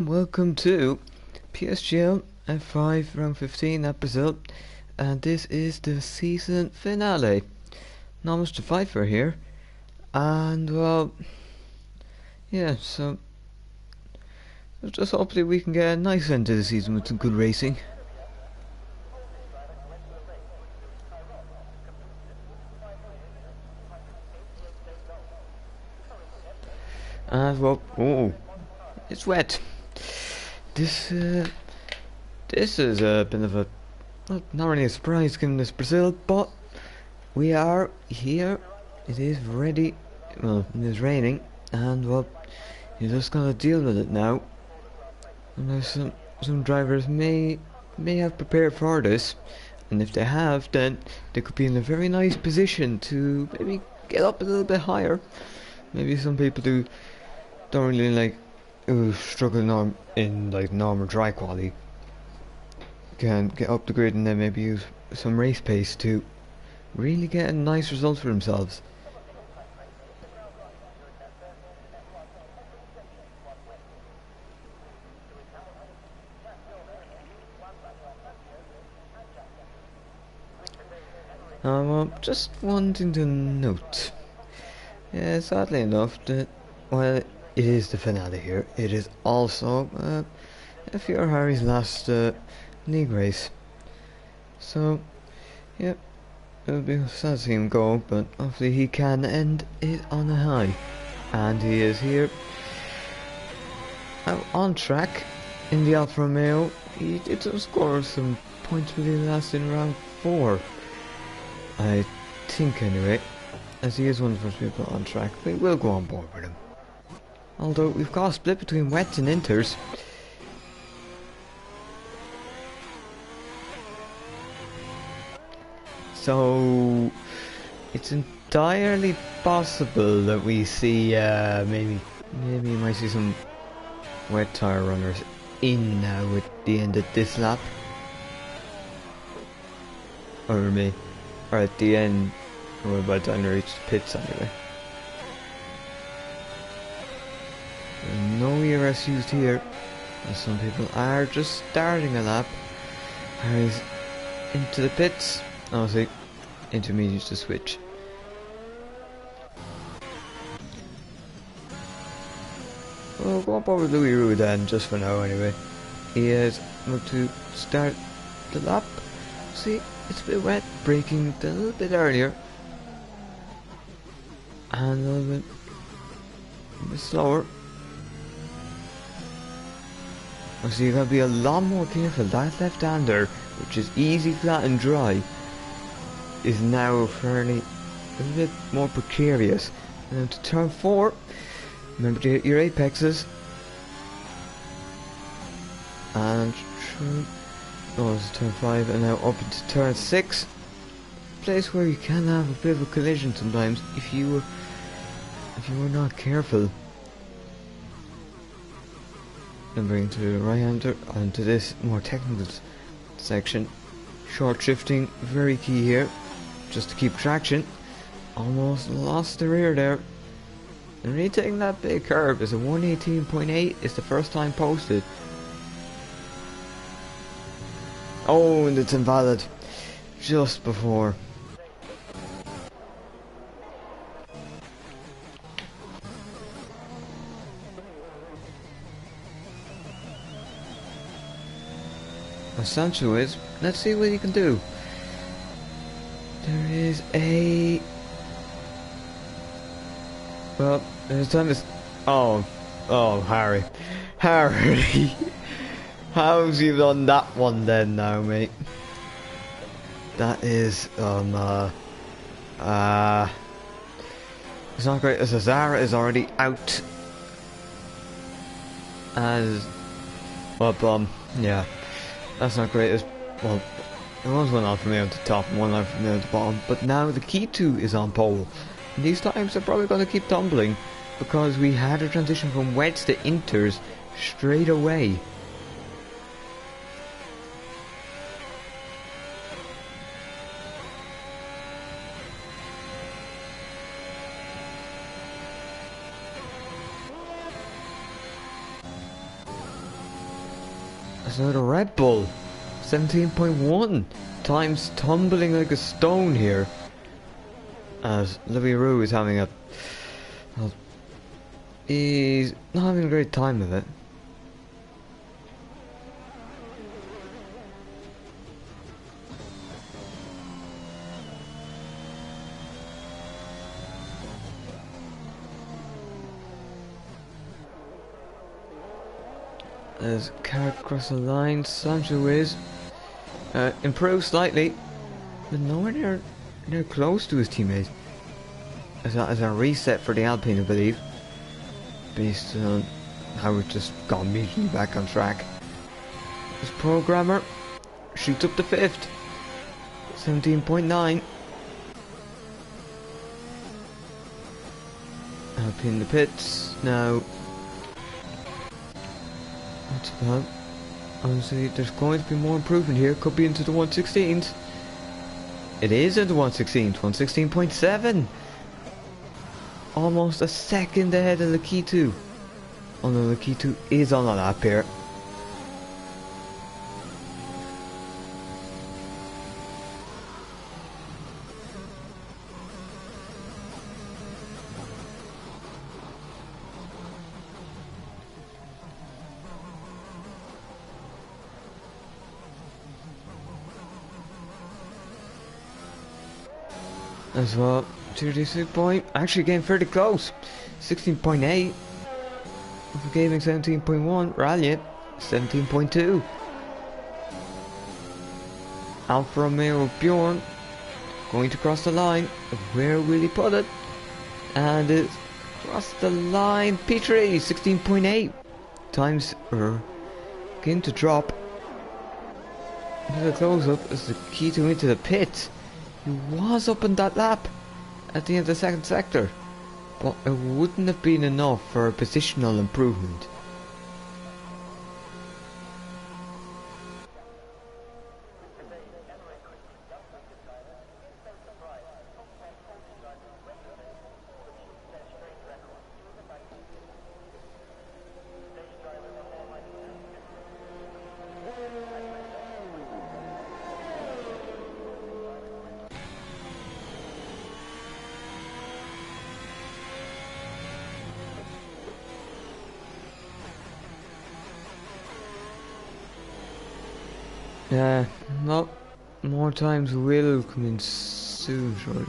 Welcome to PSGL F5 round 15 episode, and this is the season finale. Not much to fight for here, and well, yeah, so just hopefully we can get a nice end to the season with some good racing. And well, oh, it's wet. This this is a bit of a, well, not really a surprise given this Brazil, but we are here. It is ready. Well, it is raining, and well, you just gotta deal with it now. And there's some drivers may have prepared for this, and if they have, then they could be in a very nice position to maybe get up a little bit higher. Maybe some people don't really like struggling on in like normal dry quality can get up the grid and then maybe use some race pace to really get a nice result for themselves. Just wanting to note, yeah, sadly enough, that while it is the finale here, it is also FR Harry's last league race. So, yeah, it'll be sad to see him go, but hopefully he can end it on a high. And he is here, out on track in the Alfa Romeo. He did score some points with him last in round 4. I think anyway, as he is one of the first people on track, we will go on board with him. Although we've got a split between wets and inters. So it's entirely possible that we see maybe you might see some wet tire runners in now at the end of this lap. Or at the end, or by the time they reach the pits anyway. No ERS used here, as some people are just starting a lap. Harry's into the pits. Oh, see, intermediates to switch. We'll go up over Louis Roux then, just for now anyway. He is about to start the lap. See, it's a bit wet, braking a little bit earlier. And a little bit slower. So you gotta be a lot more careful. That left-hander, which is easy, flat and dry, is now fairly a little bit more precarious. And then to turn 4, remember to hit your apexes. And through, oh, it's turn 5, and now up into turn 6. Place where you can have a bit of a collision sometimes if you were not careful. And bring to the right hander onto this more technical section. Short shifting, very key here, just to keep traction. Almost lost the rear there. And retaking that big curve is a 118.8. It's the first time posted. Oh, and it's invalid just before. Sancho is. Let's see what he can do. There is a. Well, his time is. Oh, Harry, Harry. How's you done that one then, now, mate? That is it's not great. As Zara is already out. As well, yeah. That's not great. As well, there was one Alfa Romeo at the top and one Alfa Romeo at the bottom, but now the key 2 is on pole. And these times are probably going to keep tumbling because we had a transition from wets to inters straight away. There's another Red Bull. 17.1 times tumbling like a stone here. As Louis Roux is having well, he's not having a great time with it. As car across the line, Sancho is improved slightly, but nowhere near close to his teammate. As a reset for the Alpine, I believe, based on how it just got immediately back on track. This programmer shoots up to 5th, 17.9. Alpine in the pits now. What's that? Honestly, there's going to be more improvement here. Could be into the 116s. It is into 116s. 116.7. Almost a second ahead of the key 2. Although the key 2 is on a lap here. As well, 36 point, actually getting fairly close. 16.8. For gaming 17.1. Ralliant 17.2. Alfa Romeo Bjorn going to cross the line. Where will he put it? And it's crossed the line. P3 16.8 times begin to drop. Another close up as the key to into the pit. He was up in that lap at the end of the second sector, but it wouldn't have been enough for a positional improvement. Yeah, no, more times will come in soon, surely.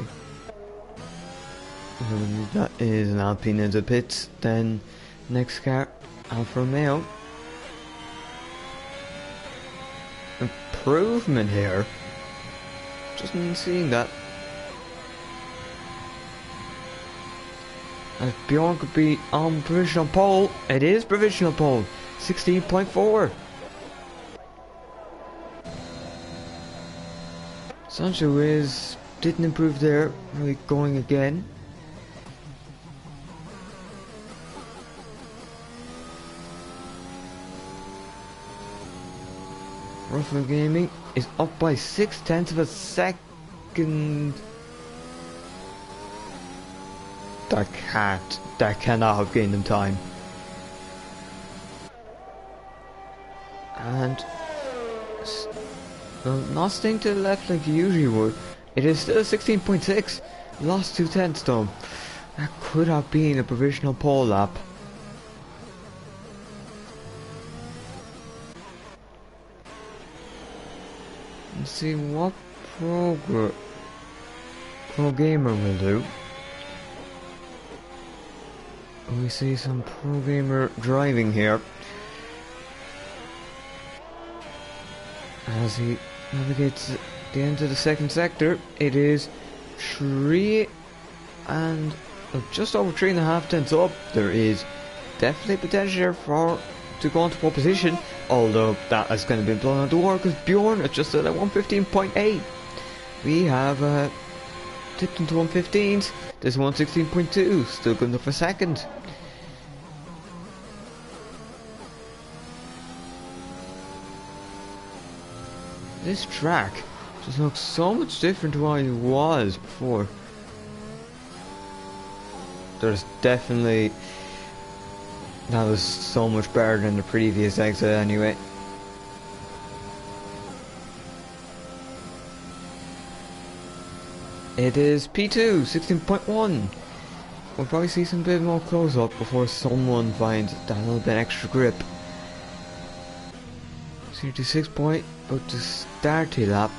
That is an Alpine in the pits. Then next car, Alfa Romeo. Improvement here. Just seeing that. If Bjorn could be on provisional pole, it is provisional pole. 16.4. Sancho didn't improve there, really going again. Ruffalo Gaming is up by 0.6 of a second. That cannot have gained them time. And not staying to the left like you usually would. It is still 16.6. Lost 0.2 though. That could have been a provisional pole lap. Let's see what Pro Gamer will do. We see some Pro Gamer driving here. As he navigates the end of the second sector, it is 3 and just over 3.5 tenths up. There is definitely potential to go into pole position, although that is going to be blown out the water because Bjorn is just at 115.8. We have tipped into 115s. This 116.2, still good enough for second. This track just looks so much different to what it was before. There's definitely... That was so much better than the previous exit anyway. It is P2, 16.1. We'll probably see some bit more close up before someone finds that little bit extra grip. 36 point, about to start a lap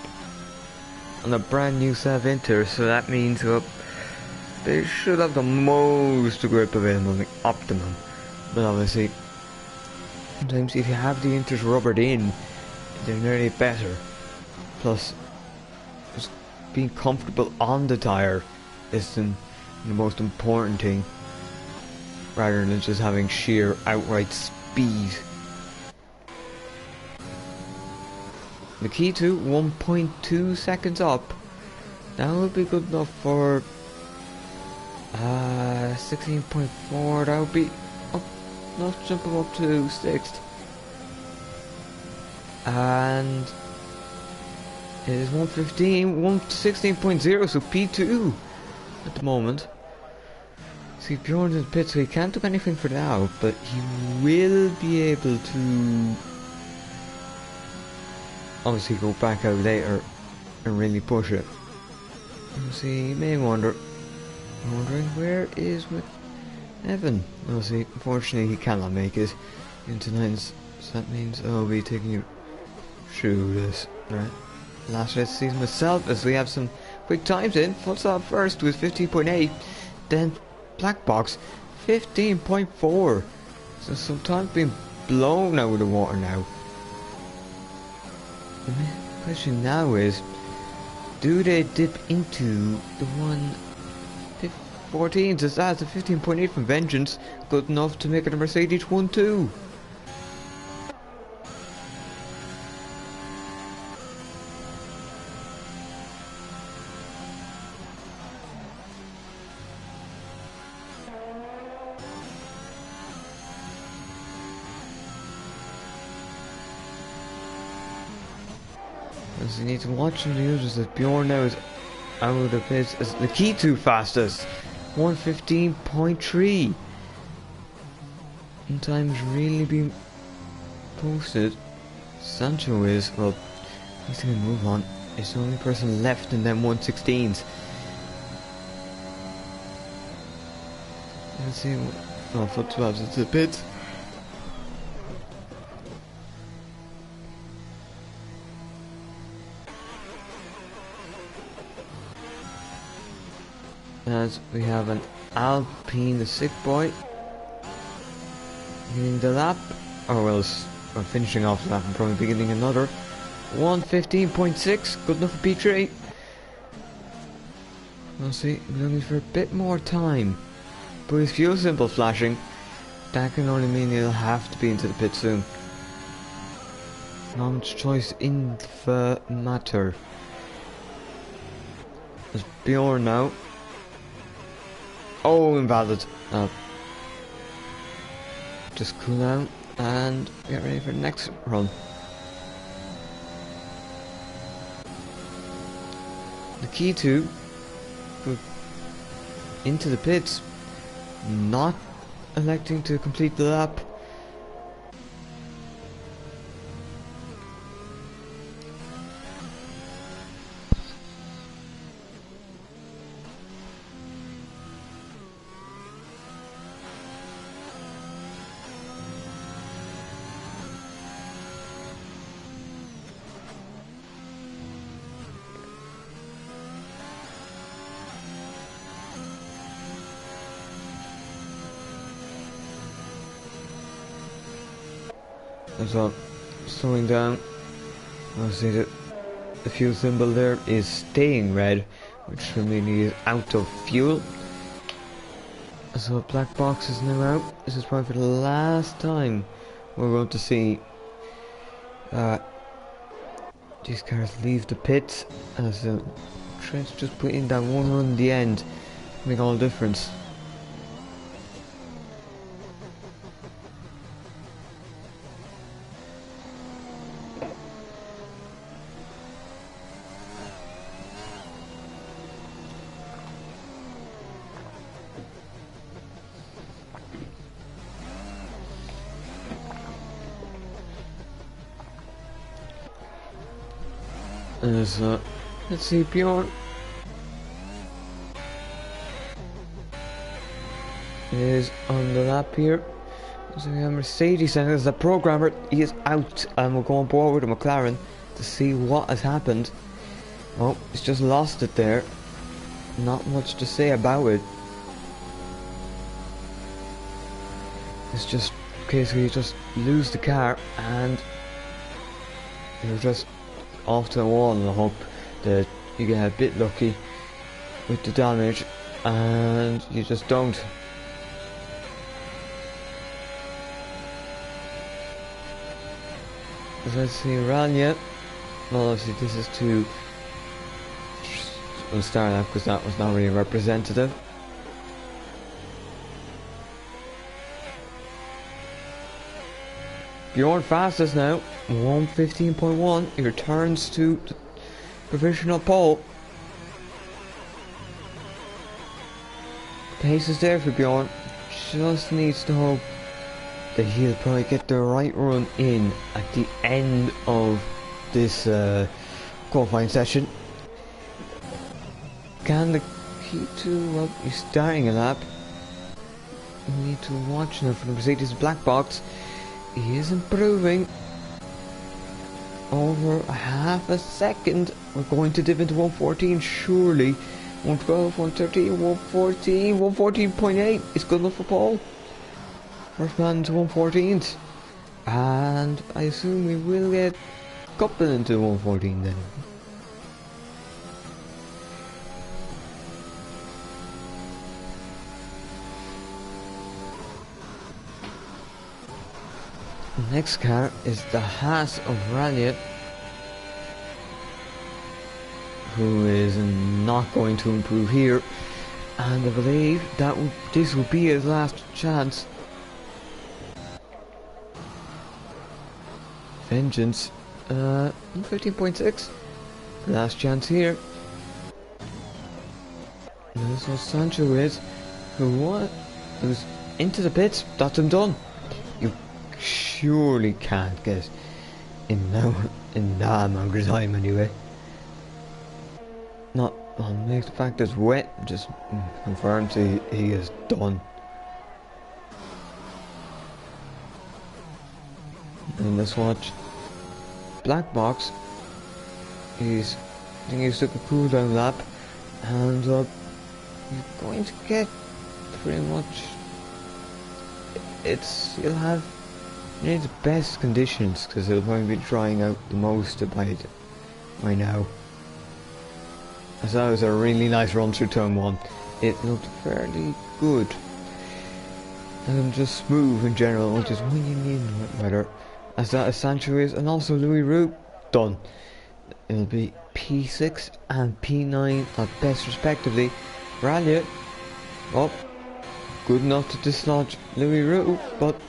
on a brand new set of Inter, so that means they should have the most grip available, the optimum. But obviously, sometimes if you have the Inters rubbered in, they're nearly better. Plus, just being comfortable on the tyre is the most important thing, rather than just having sheer outright speed. The key to 1.2 seconds up. That would be good enough for 16.4. That would be enough to jump him up to 6th. And it is 115, 116.0, so P2 at the moment. See, Bjorn's in the pit, so he can't do anything for now, but he will be able to obviously go back out later and really push it. See, you may wondering where is with Evan. See, unfortunately he cannot make it into 9s, so that means I'll be taking you through this, right? Last race season myself, as we have some quick times in. Full stop first with 15.8, then Black Box 15.4. So some time's been blown out of the water now. The question now is, do they dip into the 1:14? Is that the 15.8 from Vengeance good enough to make it a Mercedes 1-2? As you need to watch the news that Bjorn now is out of his as the key to fastest 1:15.3. And time's really been posted. Sancho is, well, he's gonna move on. He's the only person left in them 1:16s. Let's see what foot 12s into the pits. As we have an Alpine, the sick boy, beginning the lap, or well, finishing off the lap and probably beginning another. 1:15.6, good enough for P3. We'll see, we're looking for a bit more time. But with fuel symbol flashing, that can only mean he'll have to be into the pit soon. Not much choice in the matter. There's Bjorn now. Oh, invalid. Just cool down and get ready for the next run. The key to go into the pits, not electing to complete the lap. So, slowing down, I'll see that the fuel symbol there is staying red, which will mean he is out of fuel. So Black Box is now out. This is probably for the last time we're going to see these cars leave the pits, as Trent's just put in that one run in the end, make all the difference. Let's see, Bjorn is on the lap here. So we have Mercedes, and as the programmer, he is out, and we're going forward to McLaren to see what has happened. Oh, he's just lost it there. Not much to say about it. It's just a case where you just lose the car and you're just off to the wall, and I hope that you get a bit lucky with the damage and you just don't. Let's see, Rania. Well, obviously this is to we'll start that because that was not really representative. Bjorn fastest now, 1:15.1. He returns to the provisional pole. Pace is there for Bjorn. Just needs to hope that he'll probably get the right run in at the end of this qualifying session. Can the key to, well, he's starting a lap. We need to watch now for the Mercedes black box. He is improving over a half a second. We're going to dip into 114 surely. 112, 113, 114, 114.8 is good enough for Paul. First man to 114th. And I assume we will get coupled into 114 then. The next car is the Haas of Ralliet, who is not going to improve here, and I believe that this will be his last chance. Vengeance, 15.6, last chance here. And this was Sancho is, who's into the pits. That's him done. You surely can't get in that amount of time anyway. Not on the fact it's wet, just confirms he is done. And let's watch black box. I think he's took a cool down lap, and he's going to get pretty much. He'll have the best conditions because he'll probably be trying out the most by now. As that was a really nice run through turn 1. It looked fairly good and just smooth in general, which is what you need in wet weather. As that is Sancho is, and also Louis Roux done. It'll be P6 and P9 at best respectively. Ralliet, well, good enough to dislodge Louis Roux, but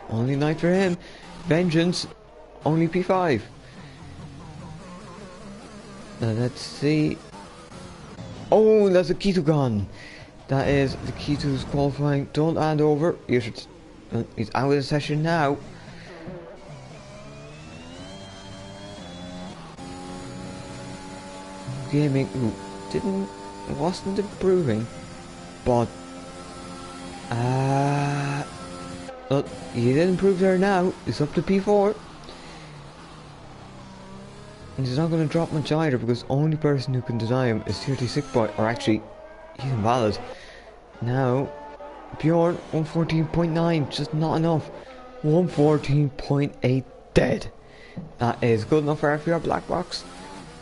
only 9 for him. Vengeance, only P5. Now let's see. Oh, that's a Keto gone. That is the Keto's qualifying done and over. He's out of the session now. Gaming, who wasn't improving, but well, he did improve there now. He's up to P4. And he's not going to drop much either, because the only person who can deny him is 36 boy, or actually, he's invalid. Now, Bjorn, 114.9, just not enough. 114.8 dead. That is good enough for FPR black box.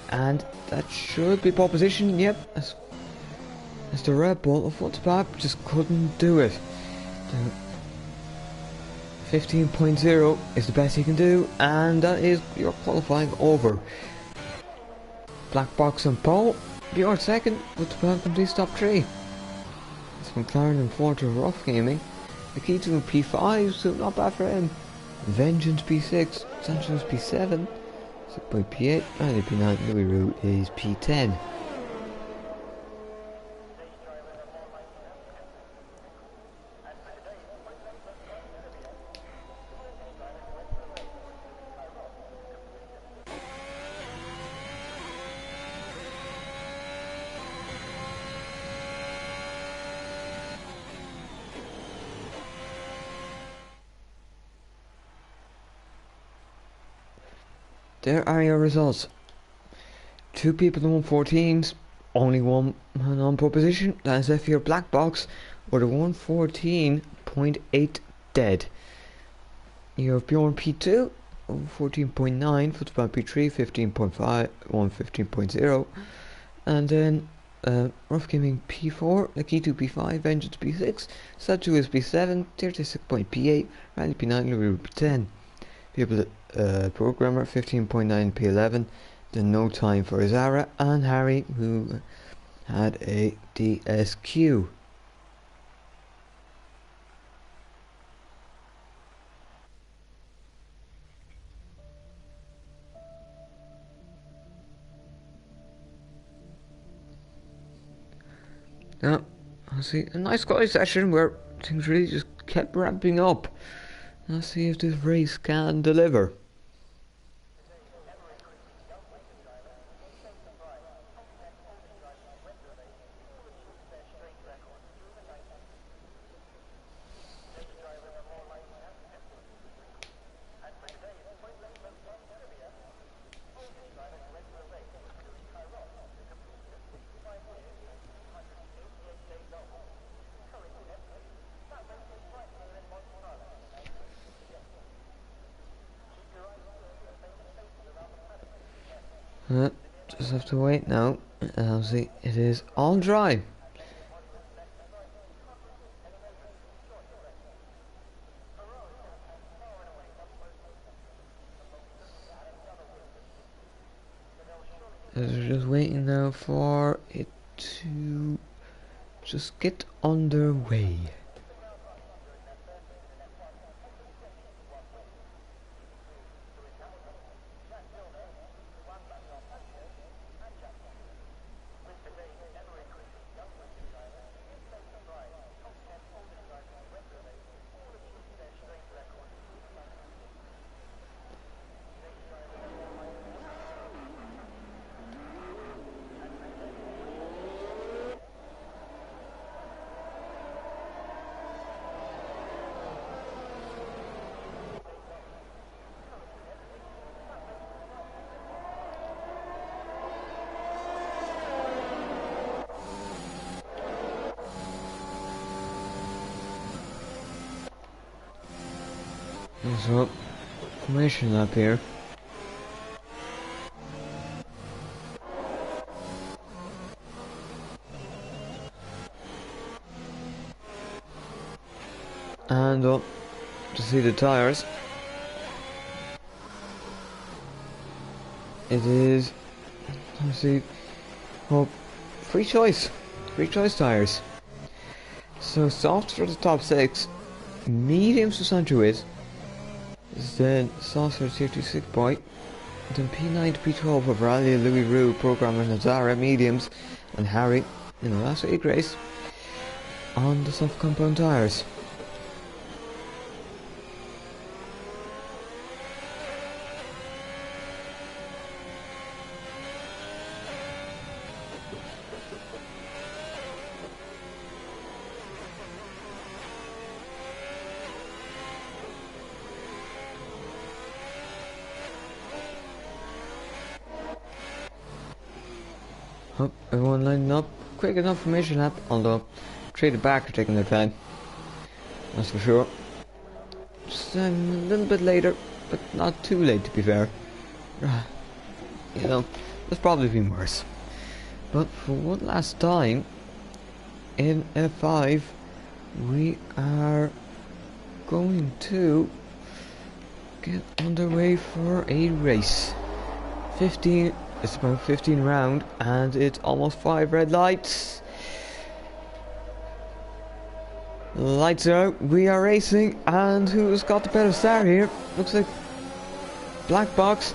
And that should be pole position, yep. As the Red Bull of Footspap just couldn't do it. 15.0 is the best he can do, and that is your qualifying over. Black box and pole, Bjorn second, with the welcome to top 3. It's McLaren and Ford rough gaming. The key to P5, so not bad for him. Vengeance P6, Sancho's P7, by P8, and P9, Louis Roux is P10. there are your results. 2 people in 114s, only one man on pole position. That's if your black box or the 114.8 dead. You have Bjorn P2, 14.9, Football P3, 15.5, 115.0, and then Rough Gaming P4, Lakitu P5, Vengeance P6, Satu is P7, 36.P8, Randy P9, Louis P10. People Programmer 15.9 P11, then No Time for Zara, and Harry, who had a DSQ. Now, I see a nice quality session where things really just kept ramping up. Let's see if this race can deliver. Just have to wait now. I'll see. It is all dry. We're just waiting now for it to just get underway. So, formation up here. And to see the tires, it is, let's see, well, free choice tires. So softs for the top 6, mediums to Sancho is then softs for the tier 2 6 boy, then P9 to P12 for Rally, Louis Roux, Programmer Nazara, mediums, and Harry in the last 8 race on the soft compound tires. Oh, everyone lining up. Quick enough formation lap, although traded back are taking their time. That's for sure. Just a little bit later, but not too late to be fair. You know, there's probably been worse. But for one last time, in F5, we are going to get underway for a race. It's about 15 round, and it's almost 5 red lights. Lights are out, we are racing, and who's got the better start here? Looks like Black Box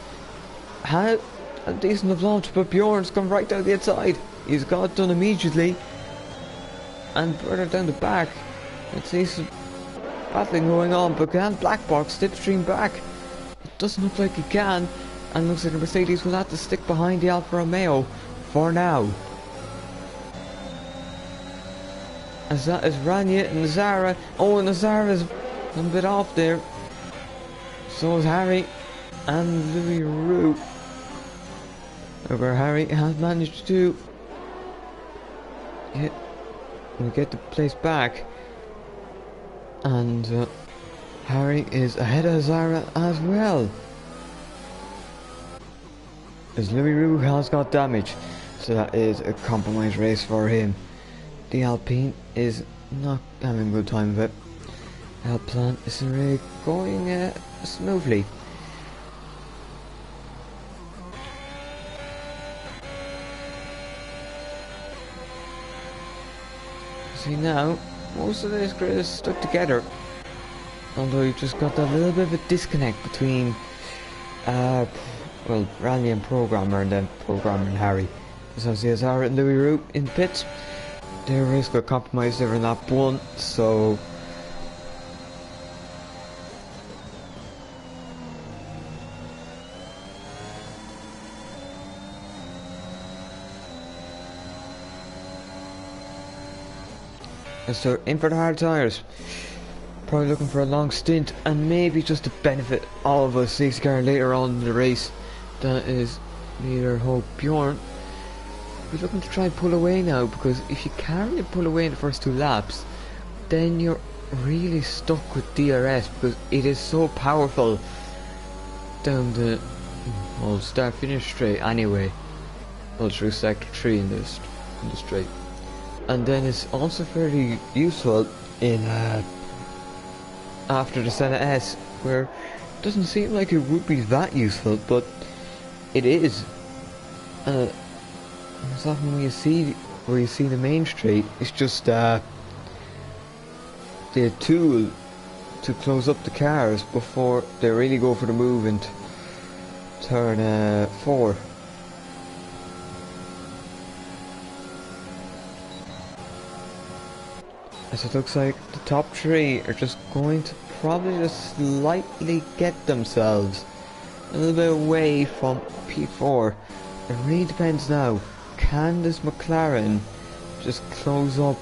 had a decent launch, but Bjorn's come right down the outside. He's got it done immediately, and further down the back, let's see some battling going on, but can Black Box slipstream back? It doesn't look like he can. And looks like the Mercedes will have to stick behind the Alfa Romeo for now. As that is Rania and Nazara. Oh, and Nazara is a bit off there. So is Harry. And Louis Roux, where Harry has managed to get the place back, and Harry is ahead of Zara as well, as Louis Roux has got damage, so that is a compromised race for him. The Alpine is not having a good time of it. Alplan isn't really going smoothly. See now, most of this grid is stuck together, although you've just got that little bit of a disconnect between well, Rally and Programmer, and then Programmer and Harry. So see Zara and Louis Roux in the pits. Their race got compromised over in lap 1, so as they're in for the hard tyres, probably looking for a long stint, and maybe just to benefit all of us safety car later on in the race. That is neither Hope Bjorn. We're looking to try and pull away now, because if you can't really pull away in the first 2 laps, then you're really stuck with DRS, because it is so powerful down the start finish straight anyway, well, through sector 3 in the straight. And then it's also fairly useful in after the Senna S, where it doesn't seem like it would be that useful, but it is. It's often when you see the main straight, it's just the tool to close up the cars before they really go for the move in turn 4. As it looks like the top 3 are just going to probably just slightly get themselves a little bit away from P4. It really depends now. Can this McLaren just close up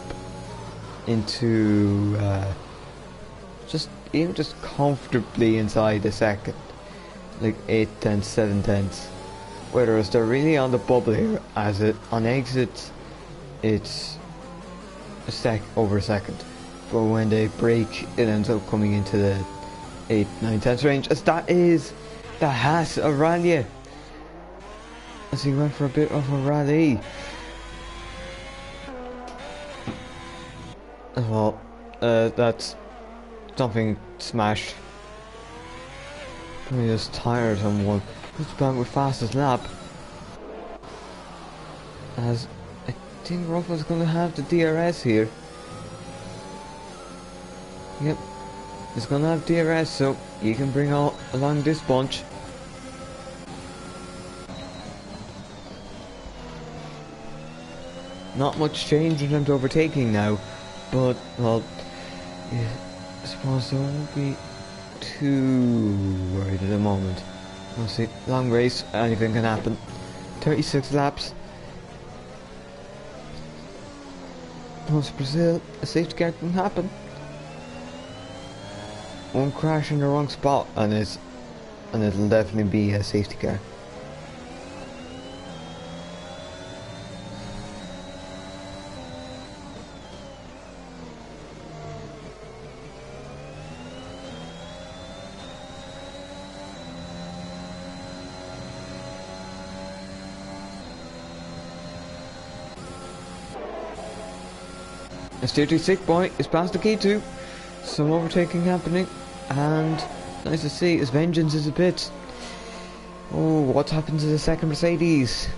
into just comfortably inside the second, like 8 tenths, 7 tenths, whereas they're really on the bubble here, as it on exits it's over a second, but when they brake it ends up coming into the 8-9 tenths range, as that is the Haas of Rally. As he went for a bit of a rally. Well, that's something smashed. He just tired someone. Who's back with fastest lap? As I think Ruffles gonna have the DRS here. Yep, he's gonna have DRS, so you can bring along this bunch. Not much change in terms of overtaking now, but well, yeah, I suppose I won't be too worried at the moment. We'll see. Long race, anything can happen. 36 laps. Once Brazil, a safety car can happen. One crash in the wrong spot, and it'll definitely be a safety car. A 36 point is past the key too. Some overtaking happening, and nice to see as Vengeance is a pit. Oh, what's happened to the second Mercedes?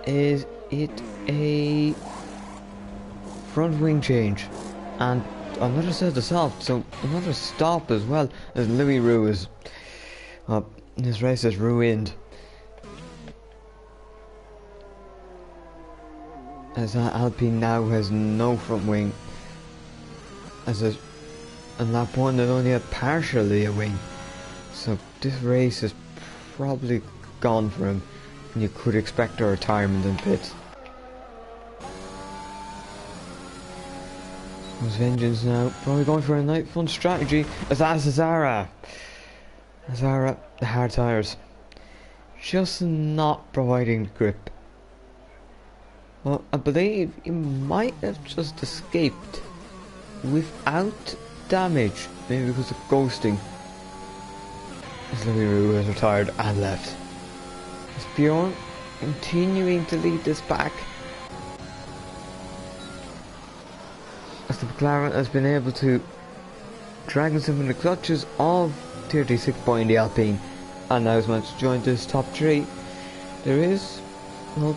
Is it a front wing change? And another set of soft, so another stop as well, as Louis Roux is his race is ruined. As that Alpine now has no front wing, and lap 1 it only had partially a wing, so this race is probably gone for him, and you could expect a retirement in pits. There's Vengeance now, probably going for a night fun strategy, as that's Zara. Zara, the hard tires. Just not providing grip. Well, I believe he might have just escaped without damage. Maybe because of ghosting. Slaviru has retired and left. Is Bjorn continuing to lead this pack? As the McLaren has been able to drag himself in the clutches of Tier 6 boy in the Alpine, and now has managed to join this top 3. There is, well,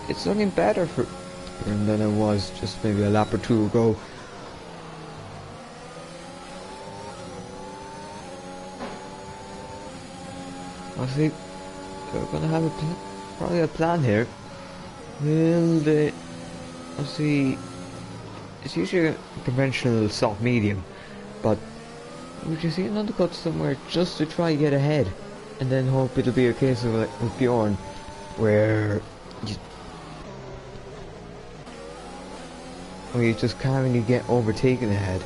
it's looking better for him than it was just maybe a lap or two ago. I think they're going to have probably a plan here. Will they? I see. It's usually a conventional soft medium, but would you see an undercut somewhere just to try to get ahead, and then hope it'll be a case of like with Bjorn, where you just can't really get overtaken ahead.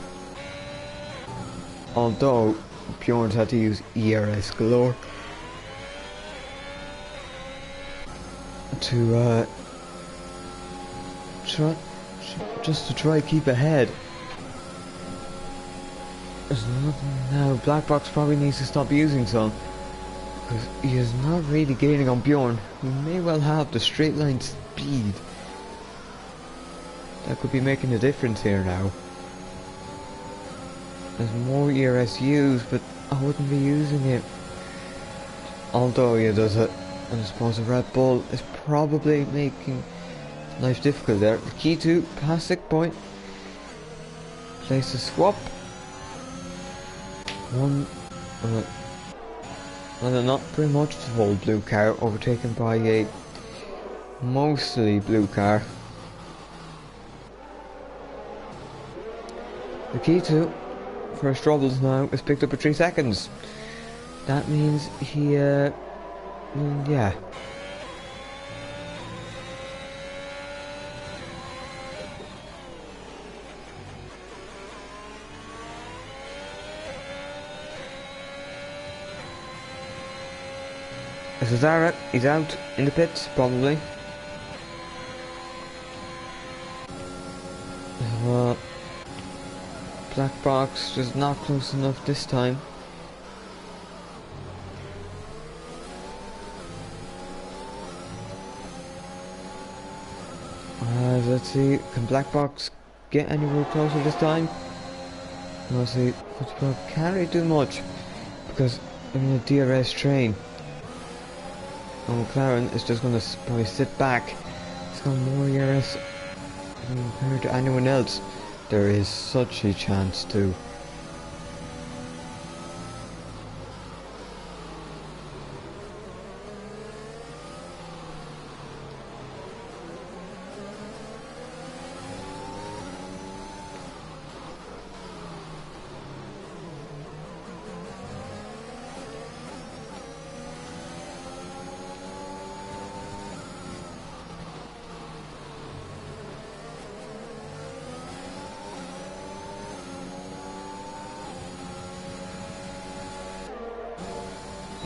Although Bjorn's had to use ERS galore to try keep ahead. There's nothing now. Black Box probably needs to stop using some, because he is not really gaining on Bjorn, who may well have the straight line speed that could be making a difference here now. There's more ERS used, but I wouldn't be using it. Although he does it, and I suppose the Red Bull is probably making life difficult there. The key to plastic point. Place a swap. One, well, not pretty much the whole blue car, overtaken by a mostly blue car. The key to first troubles now is picked up at 3 seconds. That means he, yeah. Zara, he's out in the pits, probably. Black Box just not close enough this time. Let's see, can Black Box get anywhere closer this time? Let's see, Football can't really do much because I'm in a DRS train. And McLaren is just going to probably sit back. It's got more ERS compared to anyone else. There is such a chance too.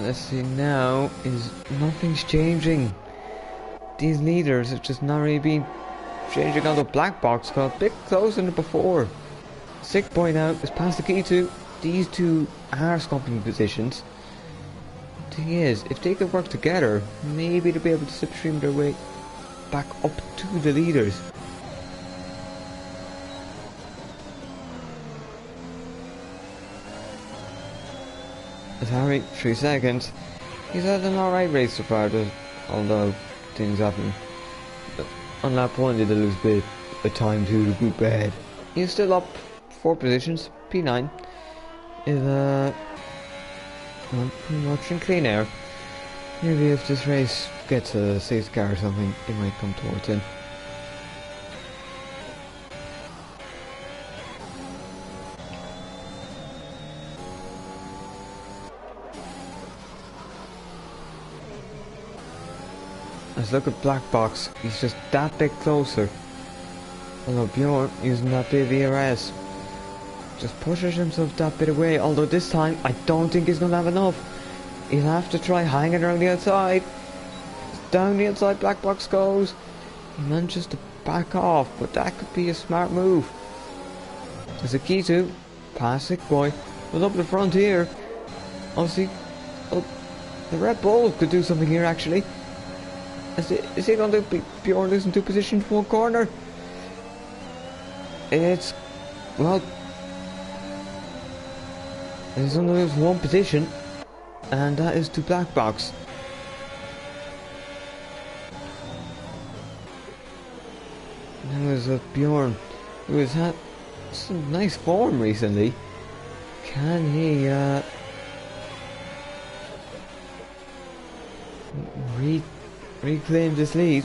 Let's see now, is nothing's changing. These leaders have just not really been changing on the Black Box, got a bit closer than before. Sick boy now is past the key to. These two are swapping positions. The thing is, if they could work together, maybe they'll be able to slipstream their way back up to the leaders. As Harry, 3 seconds. He's had an alright race so far, although things happen. On lap 1 did lose a bit of time to the group ahead. He's still up 4 positions, P9. Is well, pretty much in clean air. Maybe if this race gets a safety car or something, it might come towards him. Let's look at Black Box, he's just that bit closer. Although Bjorn using that bit of ERS. just pushes himself that bit away, although this time I don't think he's going to have enough. He'll have to try hanging around the outside. Down the outside black box goes. He manages to back off, but that could be a smart move. There's a key to pass sick boy. But up the front here, obviously, oh, the Red Bull could do something here actually. Is he going to be Bjorn losing two positions from one corner? It's, well, he's going to lose one position, and that is to black box. Now there's a Bjorn who has had some nice form recently. Can he reclaim this lead?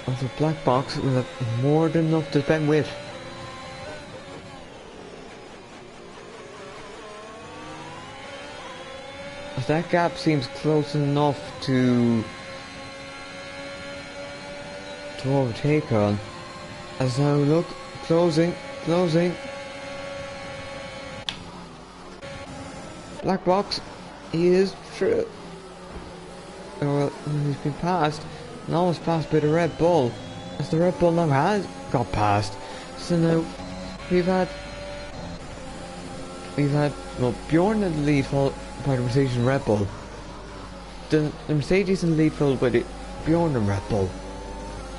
The black box will have more than enough to defend with. That gap seems close enough to overtake on. As now look, closing. Black box, he is through. Well, he's been passed, and almost passed by the Red Bull, as the Red Bull now has got past. So now we've had well, Bjorn in the lead followed by the Mercedes and Red Bull. The Mercedes in the lead followed by the Bjorn and Red Bull,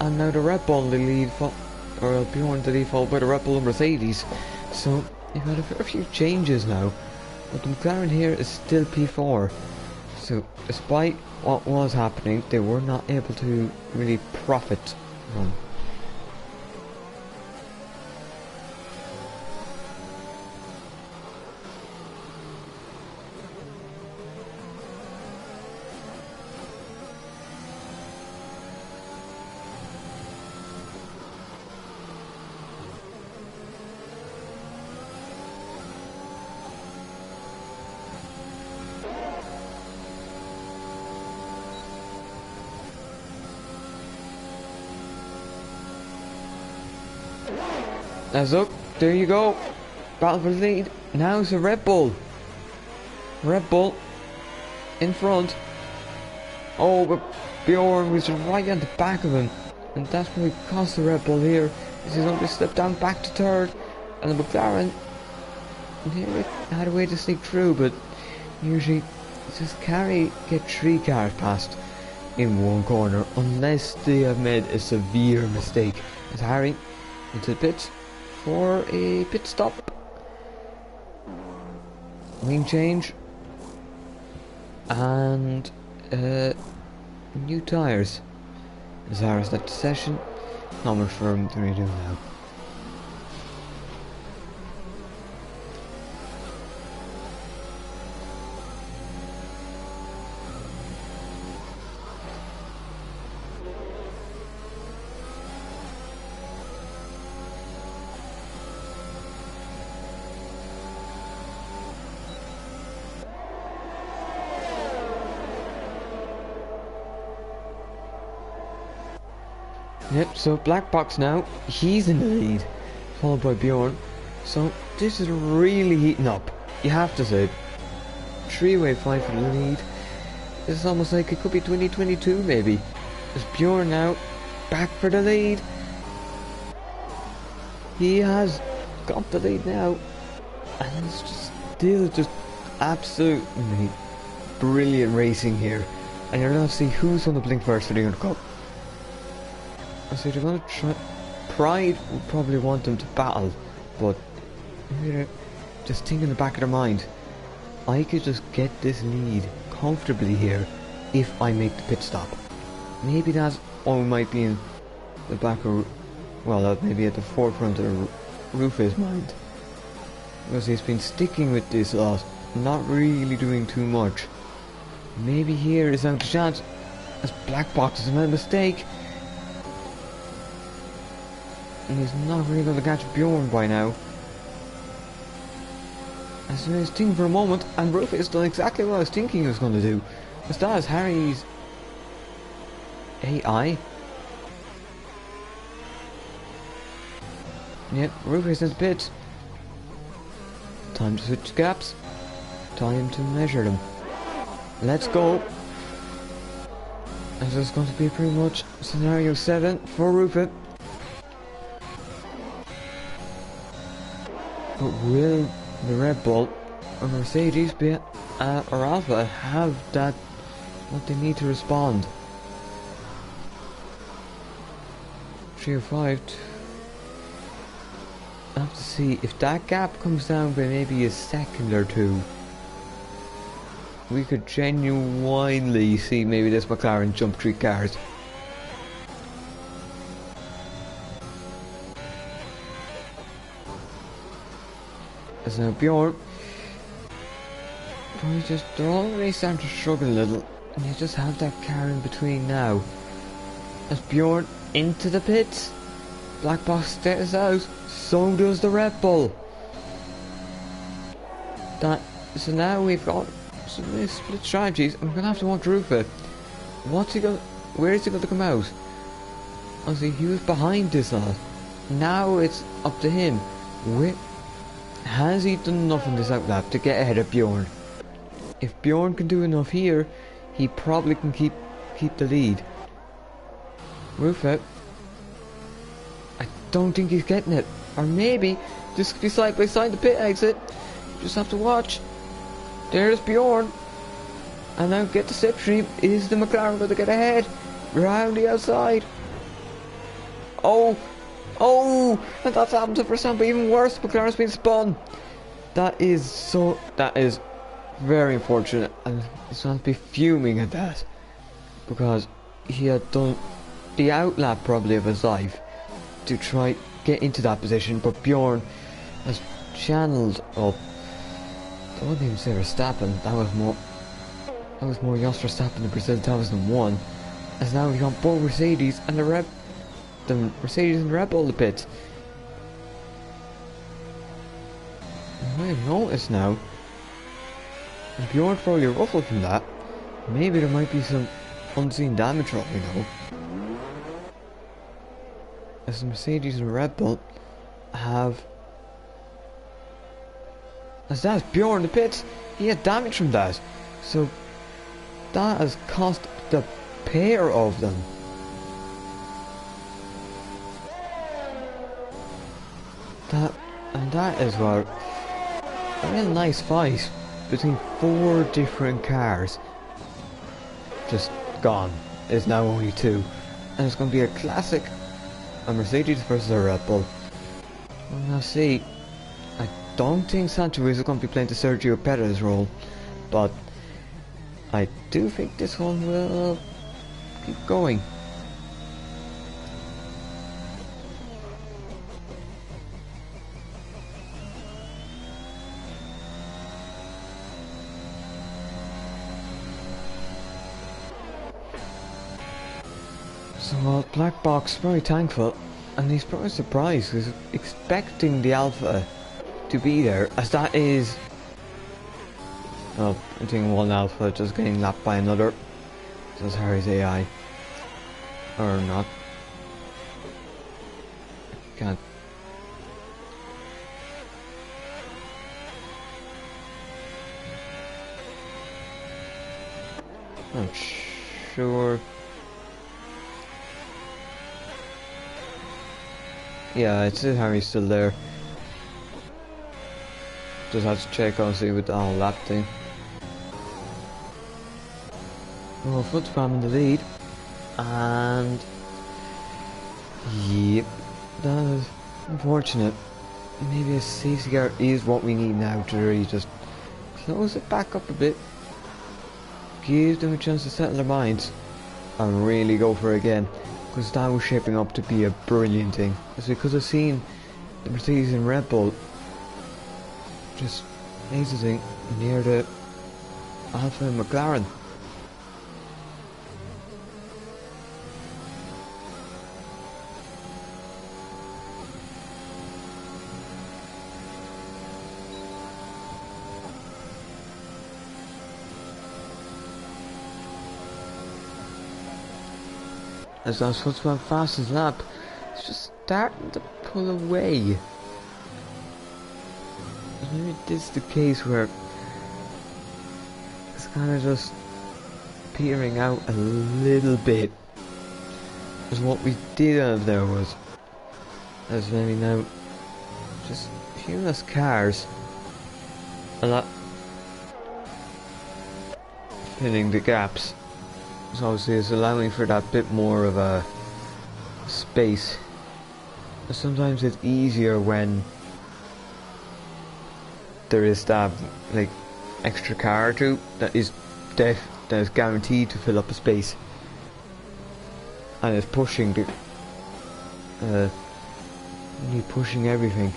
and now the Red Bull in the lead Bjorn in the lead followed by the Red Bull and Mercedes. So you've had a fair few changes now, but the McLaren here is still P4. So despite what was happening, they were not able to really profit from. As up, there you go. Battle for the lead. Now it's a Red Bull. Red Bull in front. Oh, but Bjorn was right on the back of him, and that's what cost the Red Bull here. He's going to slip down back to third, and the McLaren here had a way to sneak through, but usually just get three cars past in one corner unless they have made a severe mistake. As Harry into the pits for a pit stop. Wing change and new tyres. Zara's left the session. Not much for him to redo now. Yep, so Black Box now, he's in the lead, followed by Bjorn. So this is really heating up, you have to say. Three-way fight for the lead. This is almost like it could be 2022 maybe. There's Bjorn now, back for the lead. He has got the lead now, and it's just still just absolutely brilliant racing here. And you're going to see who's going to blink first for the Euro Cup. So they're going to try. Pride would probably want them to battle, but just think in the back of their mind, I could just get this lead comfortably here if I make the pit stop. Maybe that's all might be in the back of, well, maybe at the forefront of Rufus' mind, because he's been sticking with this lot, not really doing too much. Maybe here is out the chance, as Black Box has made a mistake. And he's not really going to catch Bjorn by now. As soon as thinking for a moment, and Rufus has done exactly what I was thinking he was going to do. As that is Harry's AI. Yep, Rufus is pit. Time to switch gaps. Time to measure them. Let's go. This is going to be pretty much scenario 7 for Rupert. But will the Red Bull or Mercedes be or Alpha have that what they need to respond? 305. I have to see if that gap comes down by maybe a second or two. We could genuinely see maybe this McLaren jump 3 cars. As now Bjorn, they're already starting to struggle a little, and you just have that car in between now. As Bjorn into the pits, black box stays out, so does the Red Bull. So now we've got some split strategies. I'm gonna have to watch Rufa. Where is he going to come out? Honestly, he was behind this lot. Now it's up to him. Has he done enough in this outlap to get ahead of Bjorn? If Bjorn can do enough here, he probably can keep the lead. Rufa, I don't think he's getting it. Or maybe this could be side by side the pit exit. Just have to watch. There's Bjorn. And now get the slipstream. Is the McLaren going to get ahead? Round the outside. Oh, and that's happened to Verstappen, but even worse, McLaren's been spun. That is very unfortunate, and he's going to be fuming at that, because he had done the outlap probably of his life to try get into that position, but Bjorn has channeled up. I wouldn't even say Verstappen. That was more Jos Verstappen in Brazil 2001. As now we got both Mercedes and the Mercedes and the Red Bull in the pits. I might have noticed now, if Bjorn probably ruffled from that, maybe there might be some unseen damage on, you know. As the Mercedes and Red Bull have... As that's Bjorn in the pits, he had damage from that. So that has cost the pair of them. That is what a real nice fight between 4 different cars. Just gone. It's now only 2. And it's going to be a classic. A Mercedes versus a Red Bull. We'll now see. I don't think Sancho is going to be playing the Sergio Perez role, but I do think this one will keep going. So Black Box very thankful, and he's probably surprised because expecting the Alpha to be there, as that is, well, I think one Alpha just getting lapped by another. Says Harry's AI, or not? Can't. Not sure. Yeah, it's Harry's still there. Just have to check on see with the whole lap thing. Well, foot spam in the lead, and yep, that is unfortunate. Maybe a safety car is what we need now to really just close it back up a bit, give them a chance to settle their minds, and really go for it again. Because that was shaping up to be a brilliant thing. It's because I've seen the Mercedes and Red Bull just exiting near the Alpha and McLaren. As I was supposed to run fast as lap, it's just starting to pull away. maybe this is the case where it's kind of just petering out a little bit. Because what we did have there was, as maybe now, just a few less cars, a lot filling the gaps. So obviously it's allowing for that bit more of a space. Sometimes it's easier when there is that like extra car or two that is guaranteed to fill up a space, and it's pushing the pushing everything.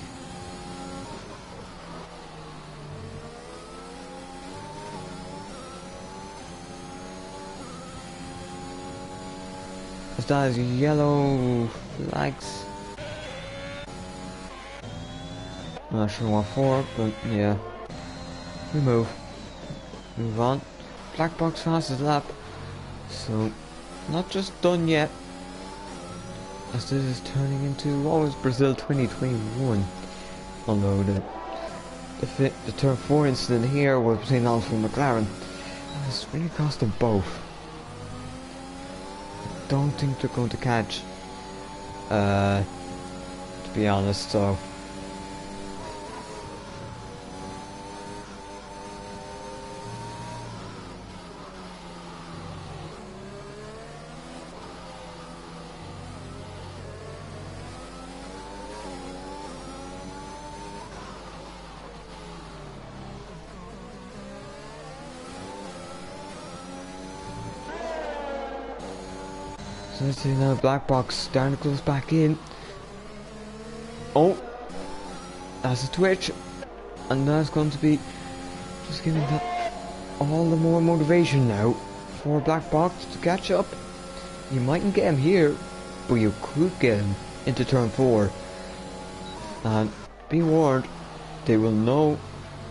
As that is yellow flags. Not sure what for, but yeah. We move on. Black box fastest lap. So, not just done yet. As this is turning into what was Brazil 2021. Although the turn 4 incident here was between Alfa and McLaren. And it's really cost them both. I don't think they're going to catch. To be honest, so. So let's see now, black box starting to close back in. Oh, that's a twitch, and that's going to be just giving that all the more motivation now for black box to catch up. You mightn't get him here, but you could get him into turn 4. And be warned, they will know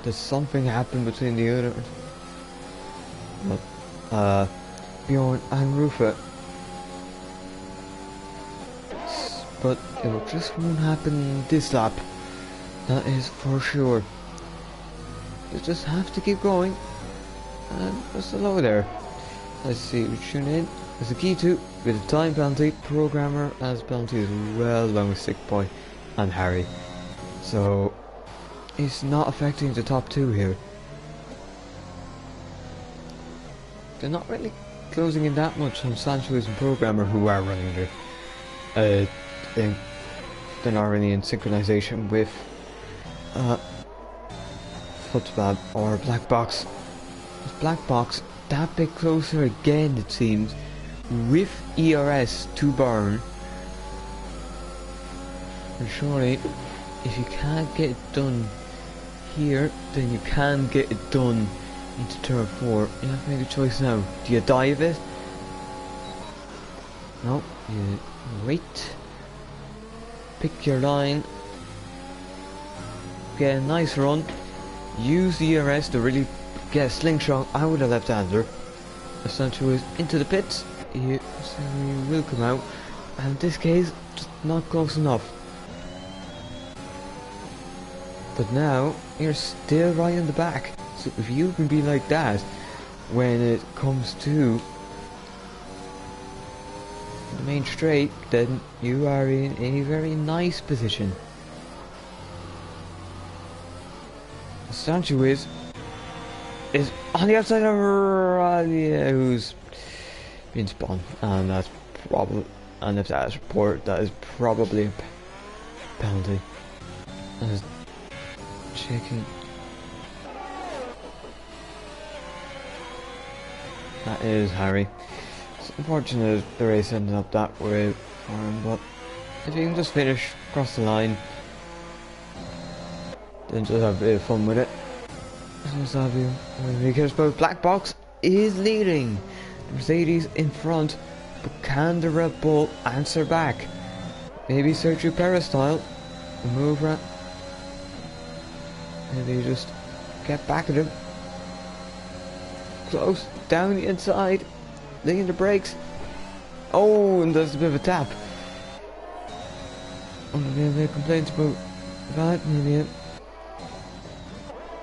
that something happened between the others. But Bjorn and Rufa. But it just won't happen this lap. That is for sure. You just have to keep going. And just hello there. Let's see, we tune in. There's a key to with a time penalty. Programmer as penalty as well, along with Sick Boy and Harry. So it's not affecting the top 2 here. They're not really closing in that much on Sanchez and Programmer, who are running there. They're not really in synchronization with Football or Black Box. With Black Box that bit closer again, it seems, with ERS to burn. And surely, if you can't get it done here, then you can get it done into turn 4. You have to make a choice now. Do you dive it? No, you wait. Pick your line, get a nice run, use the ERS to really get a slingshot out of the left-hander. Essentially into the pits, you will come out, and in this case, just not close enough. But now, you're still right in the back, so if you can be like that, when it comes to the main straight, then you are in a very nice position. Sanchez is on the outside of Ralia, who's been spun, and that's probably, and if that is report, that is probably a penalty. And checking. That is Harry. It's unfortunate the race ended up that way for him, but if you can just finish across the line, then just have a bit of fun with it. Because both Black Box is leading. The Mercedes in front, but can the Red Bull answer back? Maybe Sergio Perez style, move around. Maybe just get back at him. Close, down the inside, laying the brakes. Oh, and there's a bit of a tap. Oh, maybe complaints about that, maybe.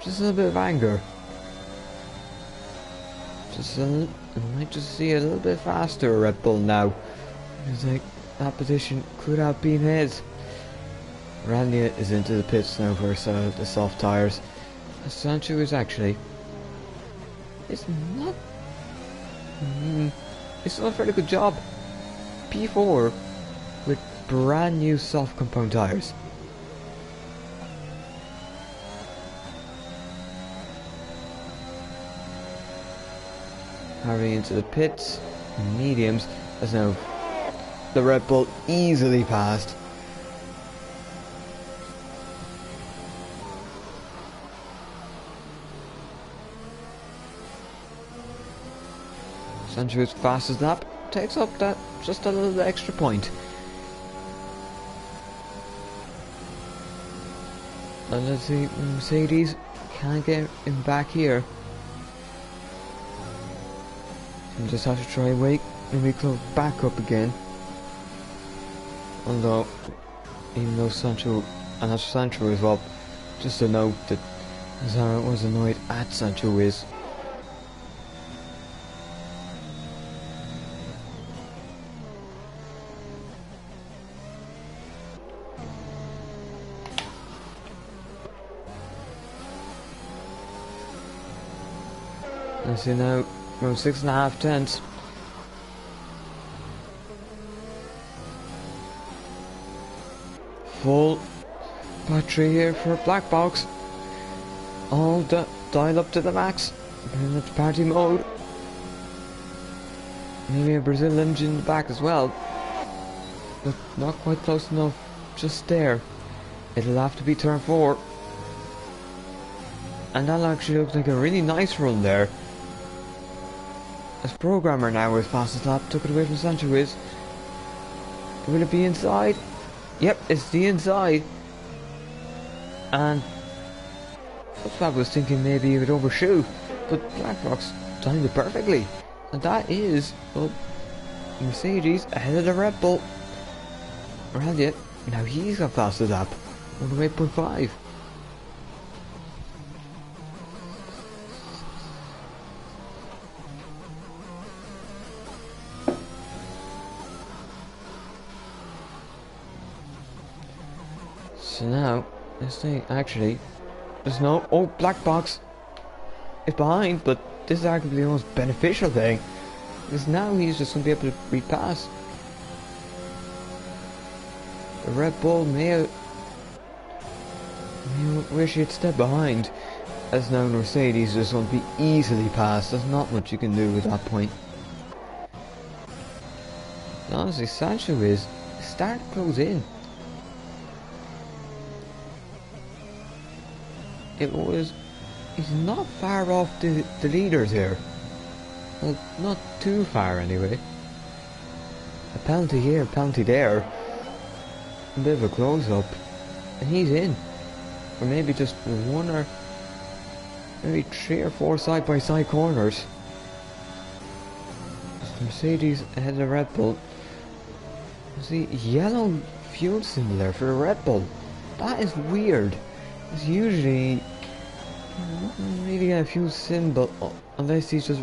just a little bit of anger. Just I might just see a little bit faster Red Bull now. It's like that position could have been his. Randy is into the pits now for the soft tyres. Sancho is actually. It's not. It's not a very good job. P4 with brand new soft compound tyres. Harry into the pits, mediums, as now the Red Bull easily passed. Sancho's fastest lap takes up that just a little extra point. And let's see, Mercedes can't get him back here. And just have to try and wait and we close back up again. Although, even though Sancho, and that's Sancho as well, just a note that Zara was annoyed at Sancho is. And see now, around 6.5 tenths. Full battery here for black box. All dialed up to the max. Bring it to party mode. Maybe a Brazil engine in the back as well. But not quite close enough. Just there. It'll have to be turn 4. And that actually looks like a really nice run there. As programmer now with fastest lap took it away from Sancho is. Will it be inside? Yep, it's the inside. And I was thinking maybe he would overshoot, but Blackrock's timed it perfectly. And that is, well, Mercedes ahead of the Red Bull. Well, yeah, now he's got fastest lap, 108.5. So now, let's see, actually, there's no, oh, black box is behind, but this is arguably the most beneficial thing, because now he's just going to be able to repass. The Red Bull may wish he'd step behind, as now Mercedes is going to be easily passed. There's not much you can do at that point. And honestly, Sancho is starting to close in. He's not far off the leaders here. Well, not too far anyway. A penalty here, a penalty there. A bit of a close up. And he's in. Or maybe just one or maybe 3 or 4 side by side corners. Mercedes ahead of the Red Bull. See, yellow fuel symbol there for the Red Bull. That is weird. It's usually not really a fuel symbol unless he's just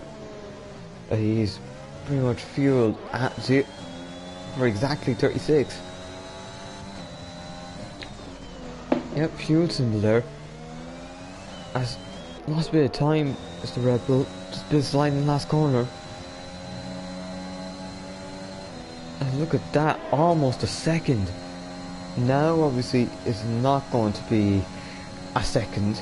he's pretty much fueled at zero for exactly 36. Yep, fuel symbol there. As lost a bit of time as the Red Bull, just a bit of sliding in the last corner. And look at that, almost a second. Now obviously it's not going to be a second.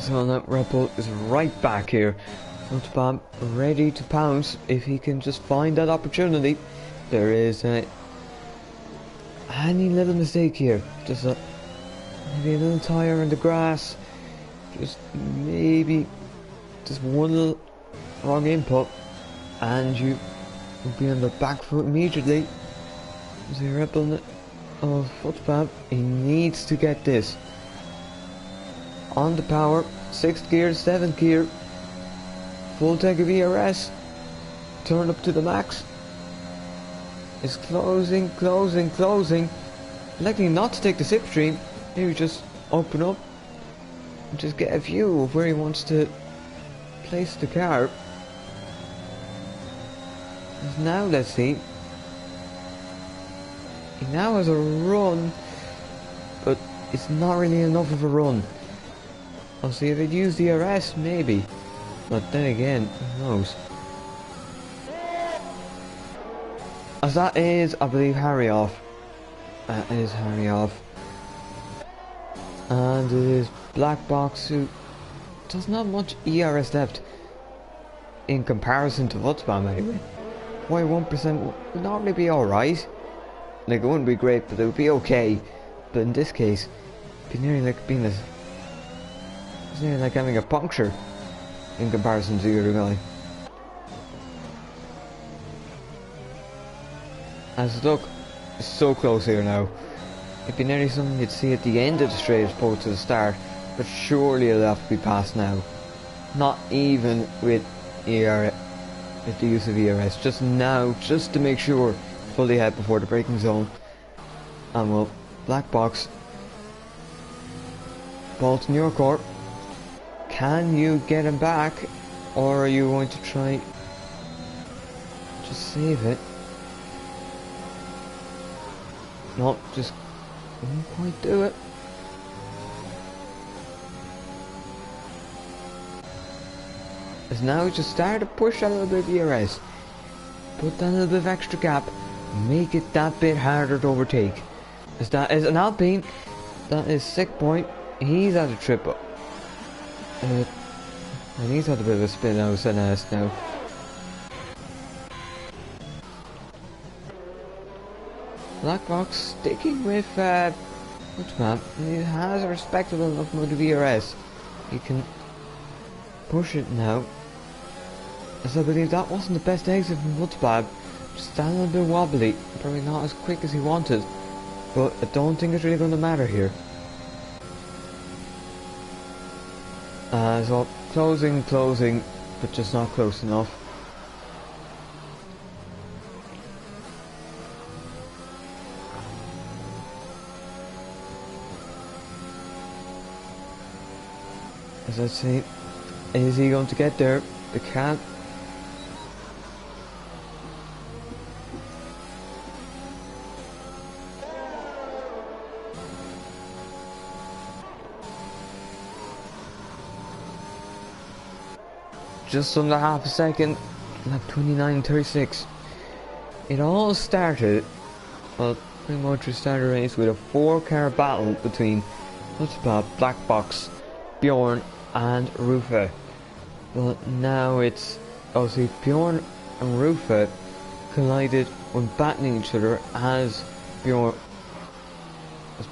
So that Red Bull is right back here. Not ready to pounce if he can just find that opportunity. There is any little mistake here. Just maybe a little tire in the grass. Just maybe just one little wrong input, and you will be on the back foot immediately. The rebel of Footpad, he needs to get this. On the power, 6th gear, 7th gear, full tank of ERS, turn up to the max. It's closing, closing, closing. Likely not to take the slipstream, maybe just open up and just get a view of where he wants to place the car. Now let's see. He now has a run, but it's not really enough of a run. I'll see if he'd use the RS, maybe. But then again, who knows? As that is, I believe, Harry off. That is Harry off. And it is Black Box, who doesn't have much ERS left in comparison to Wutspam anyway. 0.1% would normally be alright. Like, it wouldn't be great, but it would be okay. But in this case, it'd be nearly like being a... It's nearly like having a puncture in comparison to the other guy. As look, it's so close here now. It'd be nearly something you'd see at the end of the straight as opposed to the start, but surely it'll have to be passed now. Not even with ERS, with the use of ERS, just now, just to make sure, fully ahead before the braking zone. And well, Black Box, Bolt in your court. Can you get him back, or are you going to try just save it? No, just didn't quite do it. As now just start to push a little bit of ERS. Put that little bit of extra gap. Make it that bit harder to overtake. As that is an Alpine. That is sick point. He's at a triple. And he's had a bit of a spin out of NS now. Black Box sticking with Wutspam. He has a respectable enough amount of ERS. He can push it now. As I believe that wasn't the best exit from Wutspam. Just a little bit wobbly. Probably not as quick as he wanted. But I don't think it's really going to matter here. So closing, closing, but just not close enough. As I say, is he going to get there? The cat. Just under half a second, lap 29.36. It all started, well, pretty much we started a race with a 4-car battle between Wutspam, Black Box, Bjorn and Rufa. But now it's obviously Bjorn and Rufa collided when battling each other as Bjorn was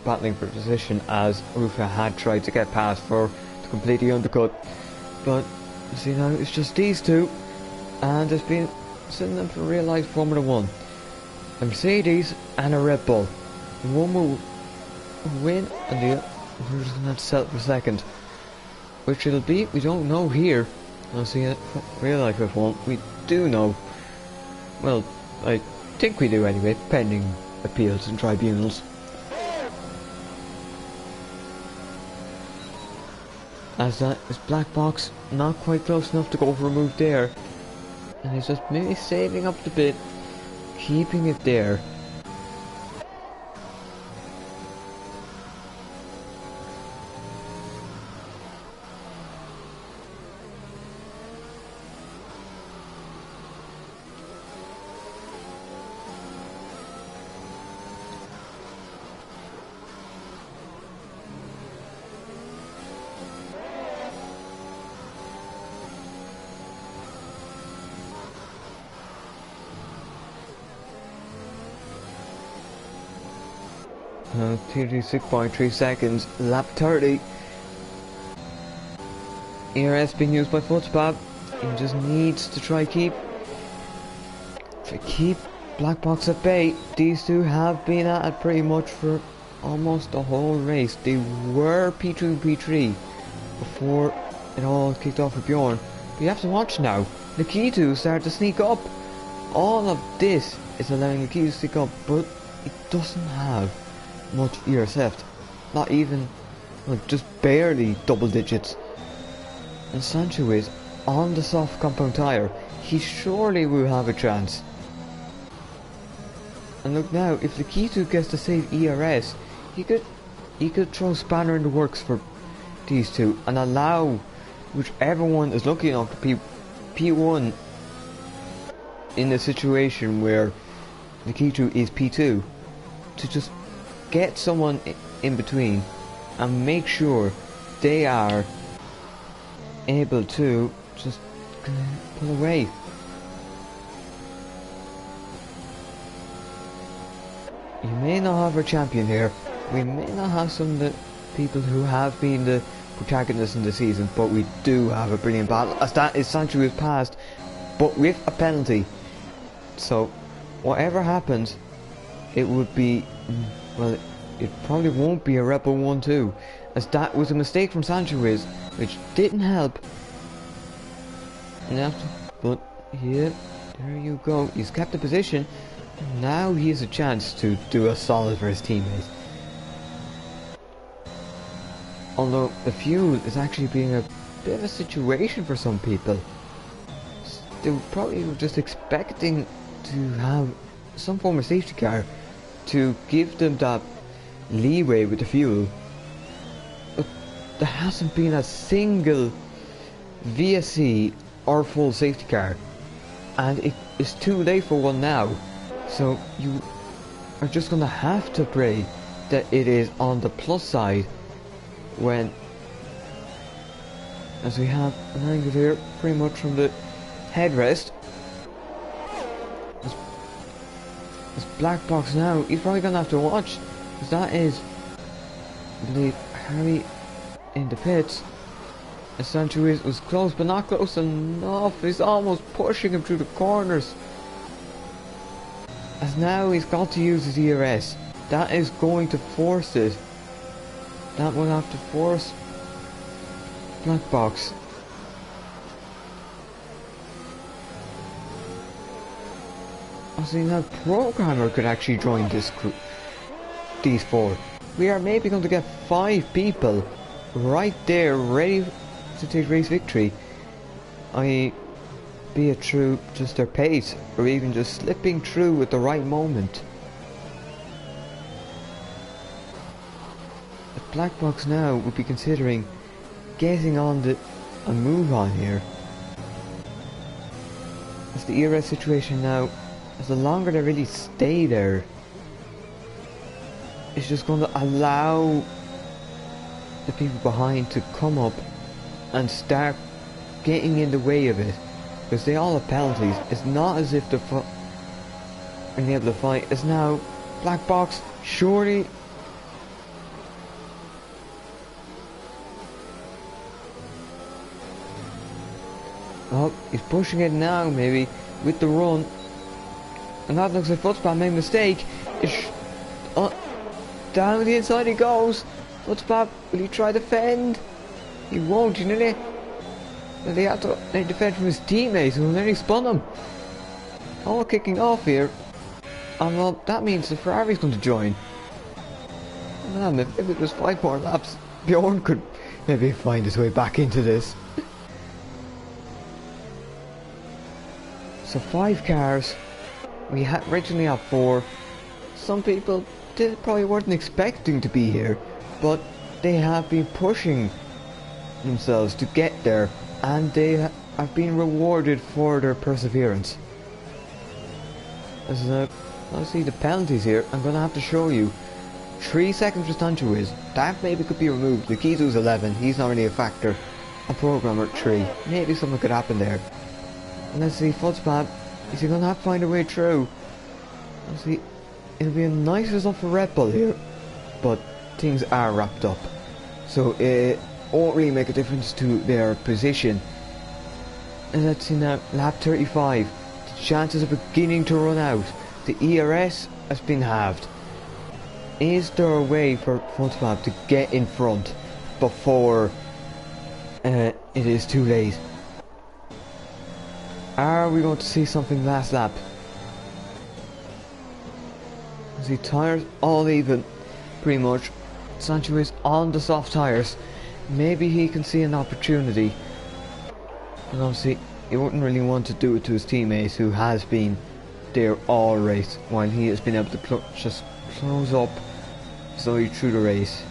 battling for position as Rufa had tried to get past for to completely undercut. But you see now it's just these two, and it's been sitting them for real life Formula 1. A Mercedes and a Red Bull. One will win and the other we're just gonna have to settle for second. Which it'll be, we don't know here. I'll see it real life F1. We do know. Well, I think we do anyway, pending appeals and tribunals. As that is Black Box, not quite close enough to go for a move there. And he's just maybe saving up the bit, keeping it there. Now 36.3 seconds, lap 30. ERS being used by Wutspam. He just needs to try keep Black Box at bay. These two have been at it pretty much for almost the whole race. They were P2 and P3 before it all kicked off with Bjorn. But you have to watch now. Nikitu started to sneak up. All of this is allowing Nikitu to sneak up, but it doesn't have much ERS left. Not even, well, just barely double digits. And Sancho is on the soft compound tyre. He surely will have a chance. And look now, if Nikitu gets to save ERS, he could throw spanner in the works for these two and allow whichever one is lucky enough to P1 in a situation where Nikitu is P2 to just get someone in between and make sure they are able to just pull away. You may not have our champion here. We may not have some of the people who have been the protagonists in the season, but we do have a brilliant battle, as that is Sancho who is passed, but with a penalty. So whatever happens, it would be, well, it probably won't be a Rebel 1-2, as that was a mistake from Sancho which didn't help. But yeah, there you go. He's kept the position. Now he has a chance to do a solid for his teammates. Although the fuel is actually being a bit of a situation for some people. They were probably just expecting to have some form of safety car to give them that leeway with the fuel. But there hasn't been a single VSC or full safety car. And it is too late for one now. So you are just going to have to pray that it is on the plus side when, as we have an angle here pretty much from the headrest. This Black Box now, he's probably going to have to watch, because that is, I believe, Harry in the pits. As Sancho was close but not close enough. He's almost pushing him through the corners. As now he's got to use his ERS. That is going to force it. That will have to force Black Box. I see now Programmer could actually join this crew. These four. We are maybe going to get 5 people right there ready to take race victory. Be it through just their pace or even just slipping through at the right moment. The Black Box now would be considering getting on a move on here. As the ERS situation now, as the longer they really stay there, it's just going to allow the people behind to come up and start getting in the way of it, because they all have penalties. It's not as if they're able to fight. It's now Black Box, surely. Oh, he's pushing it now, maybe with the run, and that looks like Footspam made a mistake. Down the inside he goes. Footspam, will he try to defend? He won't, you know. They have to defend from his teammates who nearly spun him. All kicking off here. And well, that means the Ferrari's going to join. Man, if it was 5 more laps, Bjorn could maybe find his way back into this. So 5 cars. We originally had 4. Some people probably weren't expecting to be here, but they have been pushing themselves to get there, and they have been rewarded for their perseverance. As I see the penalties here, I'm going to have to show you. 3 seconds for Sancho is. That maybe could be removed. The Kitu's 11, he's not really a factor. A Programmer 3. Maybe something could happen there. And let's see, Footspad, is he going to have to find a way through? Let's see, it'll be a nice result for Red Bull here, but things are wrapped up. So it won't really make a difference to their position And let's see now, lap 35. The chances are beginning to run out. The ERS has been halved. Is there a way for Footpad to get in front before it is too late? Are we going to see something last lap? See, tyres all even, pretty much. Sancho is on the soft tyres. Maybe he can see an opportunity. And obviously, he wouldn't really want to do it to his teammates who has been there all race, while he has been able to just close up slowly through the race.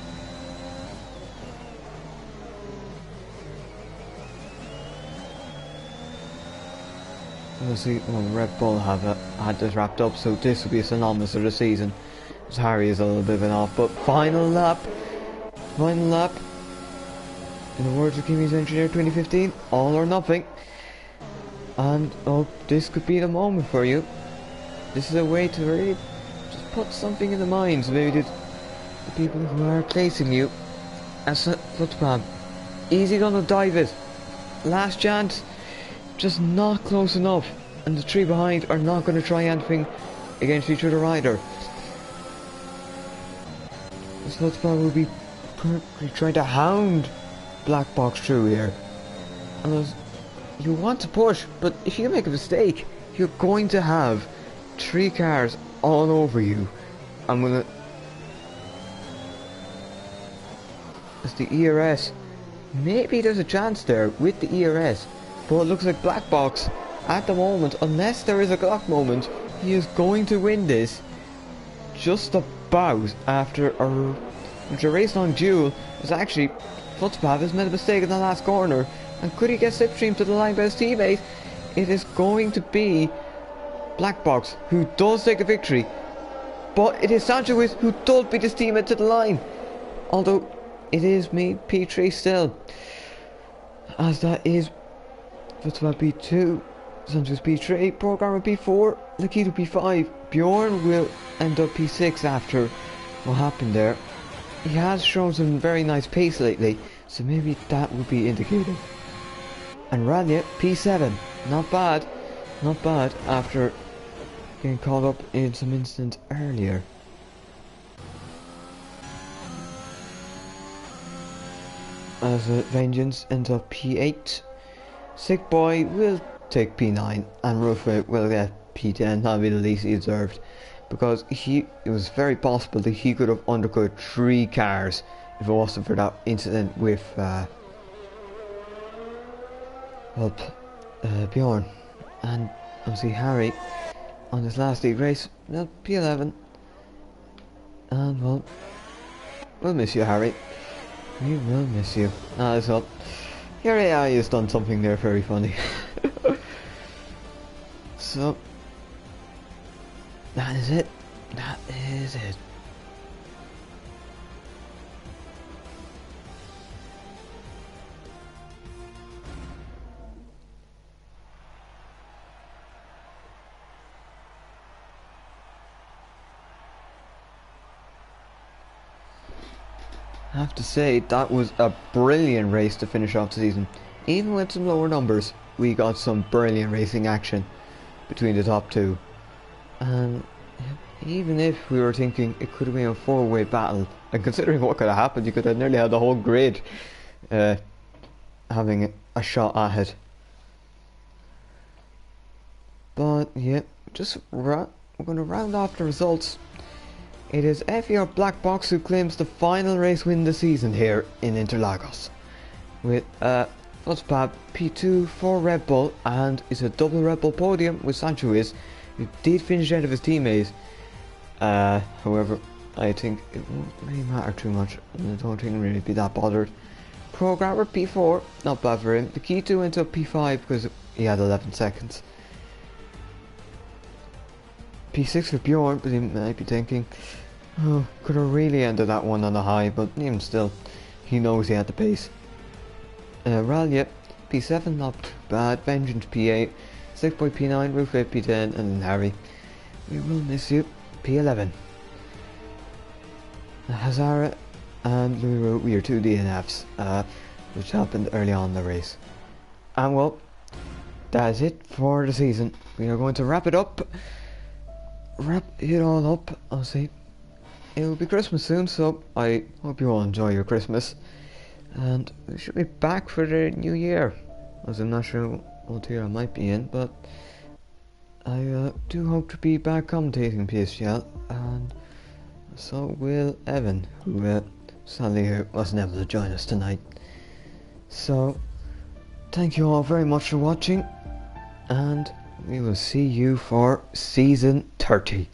Obviously, Red Bull have had this wrapped up, so this will be synonymous of the season. As Harry is a little bit of an off, but final lap. In the words of Kimi's Engineer 2015, all or nothing. And oh, this could be the moment for you. This is a way to really just put something in the minds of maybe the people who are placing you as a footpad. Easy gonna dive it. Last chance. Just not close enough, and the three behind are not going to try anything against each other either. This football will be trying to hound Black Box through here. And you want to push, but if you make a mistake, you're going to have three cars all over you. I'm gonna. It's the ERS. Maybe there's a chance there with the ERS. But it looks like Black Box, at the moment, unless there is a Glock moment, he is going to win this just about after a race-long duel. Is actually, Footpath has made a mistake in the last corner, and could he get slipstreamed to the line by his teammate? It is going to be Black Box who does take a victory, but it is Sancho who does beat his teammate to the line. Although, it is me, P3 still, as that is Football P2, Sancho's P3, Programmer P4, Lakito P5, Bjorn will end up P6 after what happened there. He has shown some very nice pace lately, so maybe that would be indicated. And Rania P7, not bad after getting caught up in some incidents earlier. As Vengeance ends up P8. Sick Boy will take P9 and Ruffy will get P10. That'll be the least he deserved, because it was very possible that he could have undercut 3 cars if it wasn't for that incident with Bjorn. And obviously Harry on this last league race, well, P11. And well, we'll miss you, Harry. We will miss you. That's all. Your AI has done something there very funny. So, that is it. That is it. I have to say, that was a brilliant race to finish off the season. Even with some lower numbers, we got some brilliant racing action between the top two. And even if we were thinking it could have been a 4-way battle, and considering what could have happened, you could have nearly had the whole grid having a shot at it. But yeah, we're going to round off the results. It is FER Black Box who claims the final race win the season here in Interlagos, with Footpad P2 for Red Bull, and it's a double Red Bull podium with Sancho who did finish ahead of his teammates. However, I think it won't really matter too much, and I don't think he'll really be that bothered. Programmer P4, not bad for him. The key 2 went up P5 because he had 11 seconds. P6 for Bjorn, but he might be thinking, oh, could have really ended that one on a high, but even still, he knows he had the pace. Ralia, P7, not too bad. Vengeance P8, Sick Boy P9, Roof P10, and then Harry. We will miss you, P11. Hazara and Luru, we are 2 DNFs, which happened early on in the race. And well, that's it for the season. We are going to wrap it up. Wrap it all up. I'll say it'll be Christmas soon, so I hope you all enjoy your Christmas. And we should be back for the new year. As I'm not sure what year I might be in, but I do hope to be back commentating PSGL, and so will Evan, who sadly wasn't able to join us tonight. So, thank you all very much for watching, and we will see you for season 30.